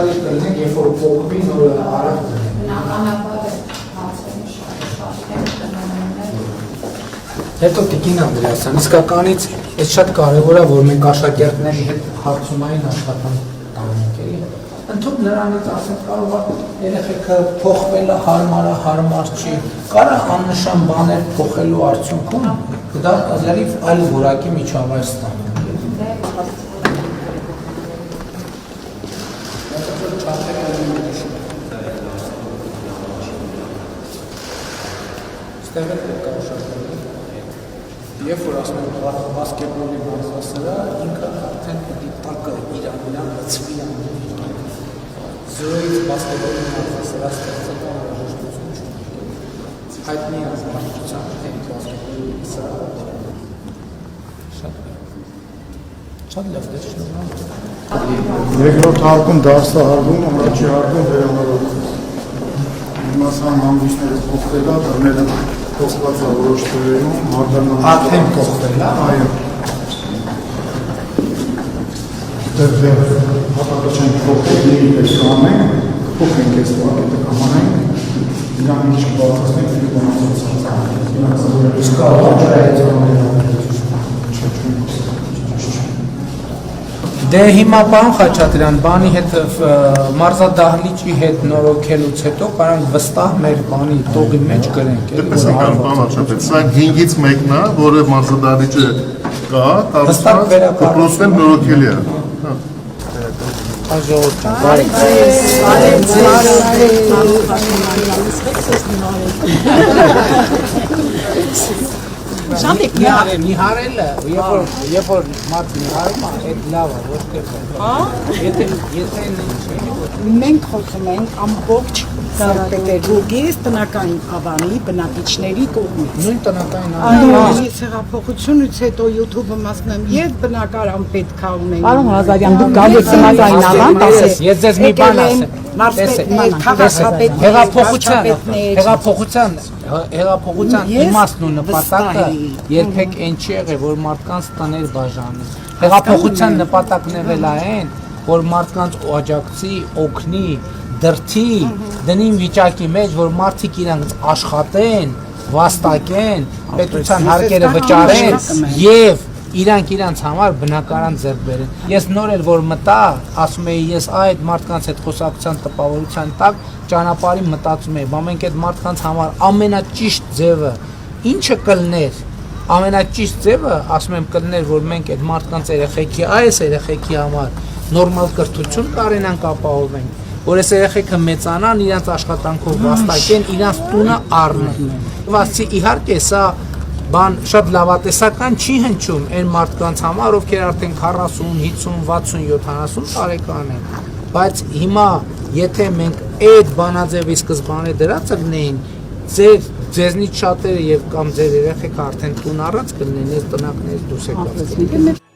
հրաժարիչ կլինենք, երբ որ փոխվի նոր արագ Հետո Տիկին Անդրեասյան, իսկականից այս շատ կարևոր է, որ մենք աշակերտների հետ հարցումային աշխատանք տանենք էլի։ Ընդհանուր նրանից ասենք կարող է երեխեքը փոխվելը հարմար չի, կարա աննշան բաներ փոխելու արդյունքում դա լրիվ այլ որակի միջավայր ստանանք։ Երբ որ ասում եմ բասկետբոլի բազասրա, ինքը արդեն պիտի տակը իրան լցվի անում։ Զորից բասկետբոլի բազասրա ստեղծական անհրաժեշտություն չունի։ Հայտնի ազգայնության թե բասկետբոլի սրա։ Շատ լավ դեր շնորհակալ։ Երկրորդ հարկում դասահարվում, առաջի հարկում վերանորոգում։ Իմասան հանգույցները փոխվելա, դռները փոխված է որոշ թվերում, մարտանան արդեն փոխվել է, այո։ Դեռ հատակը չենք փոխել, պես կանենք, փոխենք այս պակետը կամանենք, իրան ինչ կբարձրացնենք, ու Դե հիմա պարոն Խաչատրյան, բանի հետ մարզադահլիճի հետ նորոգելուց հետո կարանք վստահ մեր բանի տողի մեջ գրենք։ Տեսական բան աչափեց, սա 5-ից մեկն է, որը մարզադահլիճը կա, դպրոցն նորոգելի է։ Ժանիկ նիհարելը, երբ որ մարդ նիհարում է, այդ լավ է, ոչ թե եթե մենք խոսում ենք ամբողջ Պետերբուրգից տնական ավանի բնակիչների կողմից։ նույն տնական ավանի հեղափոխությունից հետո YouTube-ը ասում եմ, երբ բնակարան պետք է ունենք։ Պարոն Ղազարյան, դուք գալիս տնական ավան, ես ձեզ մի բան ասեմ, հեղափոխության իմաստն ու նպատակը երբեք այն չի եղել, որ մարդկանց տներ բաժանի։ Հեղափոխության նպատակն եղել է այն, որ մարդկանց աջակցի, օգնի, դրդի, դնին վիճակի մեջ, որ մարդիկ իրանց աշխատեն, վաստակեն, պետության հարկերը վճարեն եւ իրանց համար բնակարան ձեռք բերեն։ Ես նոր էլ որ մտա, ասում էի, ես այդ մարդկանց հետ խոսակցության տպավորության տակ ճանապարհի մտածում էի, բա մենք այդ մարդկանց համար ամենաճիշտ ձևը ինչը կլներ, ամենաճիշտ ձևը, ասում եմ, կլներ, որ մենք այդ մարդկանց երեխեքի համար նորմալ կրթություն կարենանք ապահովենք, որ այս երեխեքը մեծանան, իրանց աշխատանքով վաստակեն, իրանց տունը առնեն։ Վասի իհարկե սա բան շատ լավատեսական չի հնչում այն մարդկանց համար, ովքեր արդեն 40, 50, 60, 70 տարեկան են, բայց հիմա եթե մենք այդ բանաձևի սկզբանե դրածը գնեին, ձեզնից շատերը եւ կամ ձեր երեխեքը արդեն տուն առած կլինեն, այս տնակներից դուրս եկած։